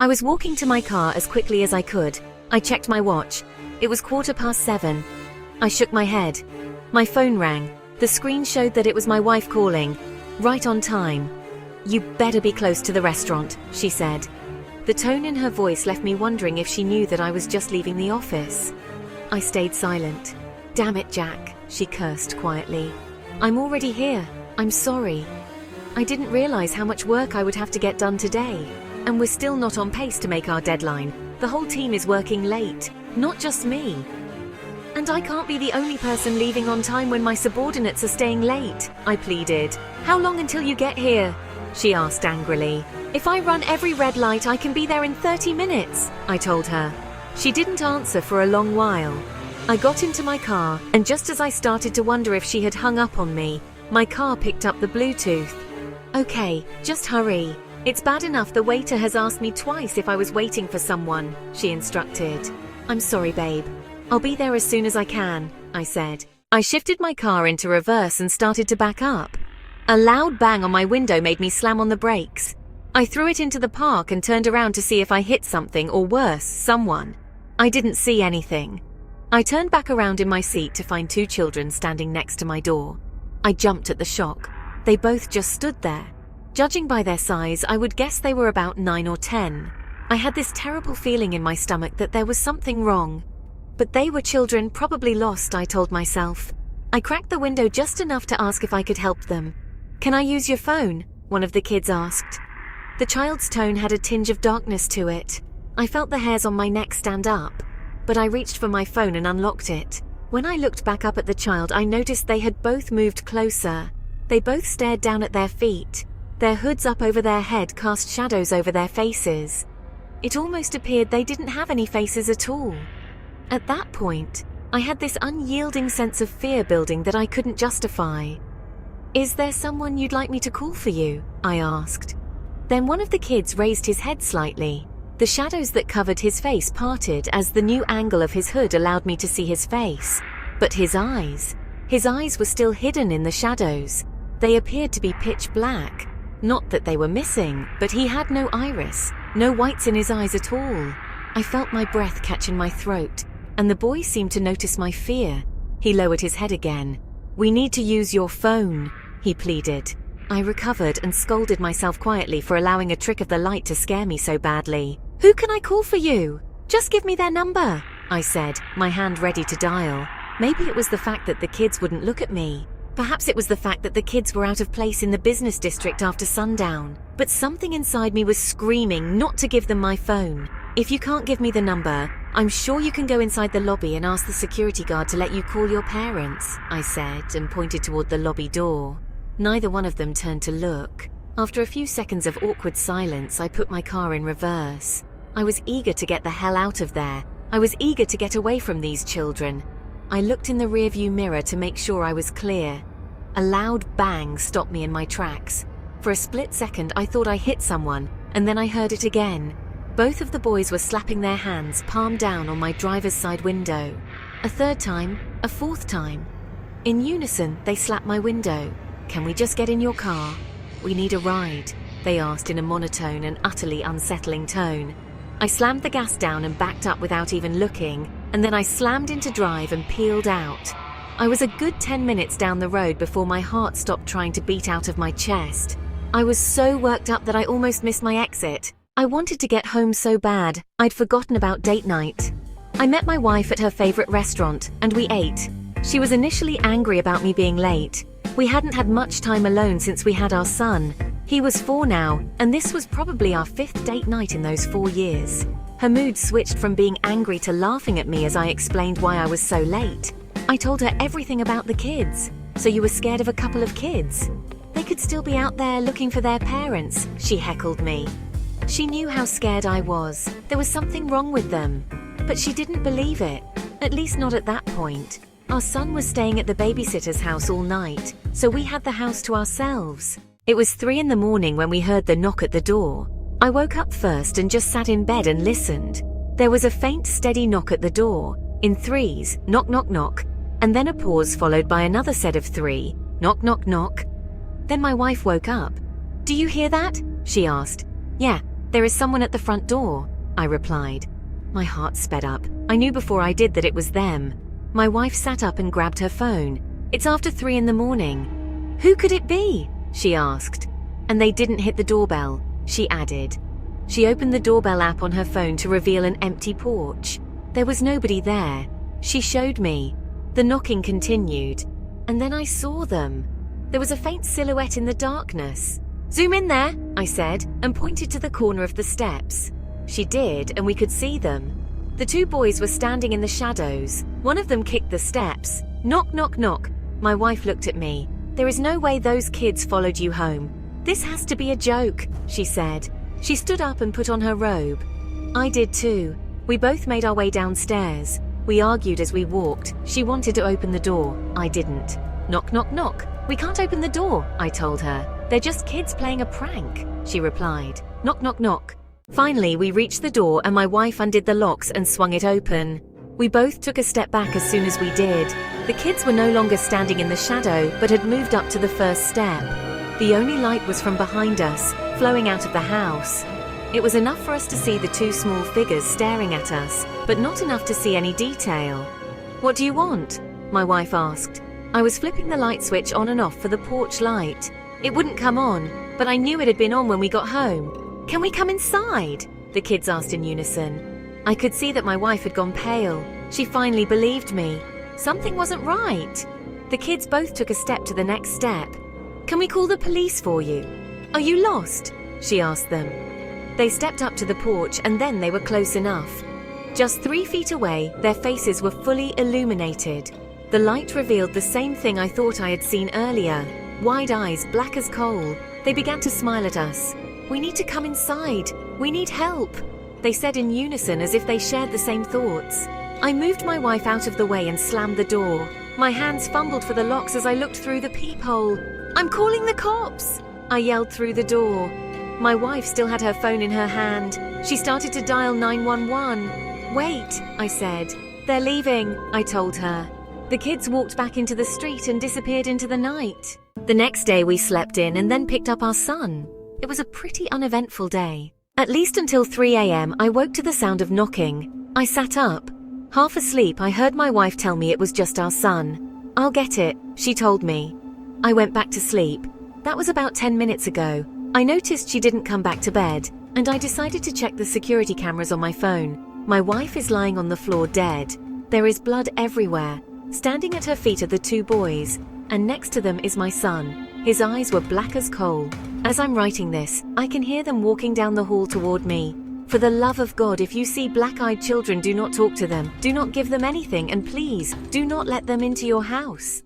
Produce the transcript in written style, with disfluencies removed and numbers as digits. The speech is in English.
I was walking to my car as quickly as I could. I checked my watch. It was 7:15. I shook my head. My phone rang. The screen showed that it was my wife calling. Right on time. "You better be close to the restaurant," she said. The tone in her voice left me wondering if she knew that I was just leaving the office. I stayed silent. "Damn it, Jack," she cursed quietly. "I'm already here. I'm sorry. I didn't realize how much work I would have to get done today. And we're still not on pace to make our deadline. The whole team is working late, not just me. And I can't be the only person leaving on time when my subordinates are staying late," I pleaded. "How long until you get here?" she asked angrily. "If I run every red light, I can be there in 30 minutes, I told her. She didn't answer for a long while. I got into my car, and just as I started to wonder if she had hung up on me, my car picked up the Bluetooth. "Okay, just hurry. It's bad enough the waiter has asked me twice if I was waiting for someone," she instructed. "I'm sorry, babe. I'll be there as soon as I can," I said. I shifted my car into reverse and started to back up. A loud bang on my window made me slam on the brakes. I threw it into the park and turned around to see if I hit something or worse, someone. I didn't see anything. I turned back around in my seat to find 2 children standing next to my door. I jumped at the shock. They both just stood there. Judging by their size, I would guess they were about 9 or 10. I had this terrible feeling in my stomach that there was something wrong. But they were children, probably lost, I told myself. I cracked the window just enough to ask if I could help them. "Can I use your phone?" one of the kids asked. The child's tone had a tinge of darkness to it. I felt the hairs on my neck stand up, but I reached for my phone and unlocked it. When I looked back up at the child, I noticed they had both moved closer. They both stared down at their feet. Their hoods up over their head cast shadows over their faces. It almost appeared they didn't have any faces at all. At that point, I had this unyielding sense of fear building that I couldn't justify. "Is there someone you'd like me to call for you?" I asked. Then one of the kids raised his head slightly. The shadows that covered his face parted as the new angle of his hood allowed me to see his face. But his eyes were still hidden in the shadows. They appeared to be pitch black. Not that they were missing, but he had no iris, no whites in his eyes at all. I felt my breath catch in my throat, and the boy seemed to notice my fear. He lowered his head again. "We need to use your phone," he pleaded. I recovered and scolded myself quietly for allowing a trick of the light to scare me so badly. "Who can I call for you? Just give me their number," I said, my hand ready to dial. Maybe it was the fact that the kids wouldn't look at me. Perhaps it was the fact that the kids were out of place in the business district after sundown. But something inside me was screaming not to give them my phone. "If you can't give me the number, I'm sure you can go inside the lobby and ask the security guard to let you call your parents," I said and pointed toward the lobby door. Neither one of them turned to look. After a few seconds of awkward silence, I put my car in reverse. I was eager to get the hell out of there. I was eager to get away from these children. I looked in the rearview mirror to make sure I was clear. A loud bang stopped me in my tracks. For a split second, I thought I hit someone, and then I heard it again. Both of the boys were slapping their hands, palm down, on my driver's side window. A third time, a fourth time. In unison, they slapped my window. "Can we just get in your car? We need a ride," they asked in a monotone and utterly unsettling tone. I slammed the gas down and backed up without even looking, and then I slammed into drive and peeled out. I was a good 10 minutes down the road before my heart stopped trying to beat out of my chest. I was so worked up that I almost missed my exit. I wanted to get home so bad, I'd forgotten about date night. I met my wife at her favorite restaurant, and we ate. She was initially angry about me being late. We hadn't had much time alone since we had our son. He was 4 now, and this was probably our 5th date night in those 4 years. Her mood switched from being angry to laughing at me as I explained why I was so late. I told her everything about the kids. "So you were scared of a couple of kids? They could still be out there looking for their parents," she heckled me. She knew how scared I was. There was something wrong with them. But she didn't believe it, at least not at that point. Our son was staying at the babysitter's house all night, so we had the house to ourselves. It was 3 in the morning when we heard the knock at the door. I woke up first and just sat in bed and listened. There was a faint, steady knock at the door, in threes, knock, knock, knock, and then a pause followed by another set of 3, knock, knock, knock. Then my wife woke up. "Do you hear that?" she asked. "Yeah, "There is someone at the front door," I replied. My heart sped up. I knew before I did that it was them. My wife sat up and grabbed her phone. "It's after 3 in the morning. Who could it be?" she asked. "And they didn't hit the doorbell," she added. She opened the doorbell app on her phone to reveal an empty porch. There was nobody there. She showed me. The knocking continued, and then I saw them. There was a faint silhouette in the darkness. "Zoom in there," I said, and pointed to the corner of the steps. She did, and we could see them. The 2 boys were standing in the shadows. One of them kicked the steps. "Knock, knock, knock." My wife looked at me. "There is no way those kids followed you home. This has to be a joke," she said. She stood up and put on her robe. I did too. We both made our way downstairs. We argued as we walked. She wanted to open the door. I didn't. "Knock, knock, knock." "We can't open the door," I told her. "They're just kids playing a prank," she replied. "Knock, knock, knock." Finally, we reached the door and my wife undid the locks and swung it open. We both took a step back as soon as we did. The kids were no longer standing in the shadow, but had moved up to the first step. The only light was from behind us, flowing out of the house. It was enough for us to see the 2 small figures staring at us, but not enough to see any detail. "What do you want?" my wife asked. I was flipping the light switch on and off for the porch light. It wouldn't come on, but I knew it had been on when we got home. "Can we come inside?" the kids asked in unison. I could see that my wife had gone pale. She finally believed me. Something wasn't right. The kids both took a step to the next step. "Can we call the police for you?" "Are you lost?" she asked them. They stepped up to the porch and then they were close enough. Just 3 feet away, their faces were fully illuminated. The light revealed the same thing I thought I had seen earlier. Wide eyes, black as coal. They began to smile at us. "We need to come inside. We need help," they said in unison as if they shared the same thoughts. I moved my wife out of the way and slammed the door. My hands fumbled for the locks as I looked through the peephole. "I'm calling the cops!" I yelled through the door. My wife still had her phone in her hand. She started to dial 911. "Wait," I said. "They're leaving," I told her. The kids walked back into the street and disappeared into the night. The next day we slept in and then picked up our son. It was a pretty uneventful day. At least until 3 a.m. I woke to the sound of knocking. I sat up. Half asleep, I heard my wife tell me it was just our son. "I'll get it," she told me. I went back to sleep. That was about 10 minutes ago. I noticed she didn't come back to bed, and I decided to check the security cameras on my phone. My wife is lying on the floor dead. There is blood everywhere. Standing at her feet are the 2 boys, and next to them is my son. His eyes were black as coal. As I'm writing this, I can hear them walking down the hall toward me. For the love of God, if you see black-eyed children, do not talk to them. Do not give them anything, and please, do not let them into your house.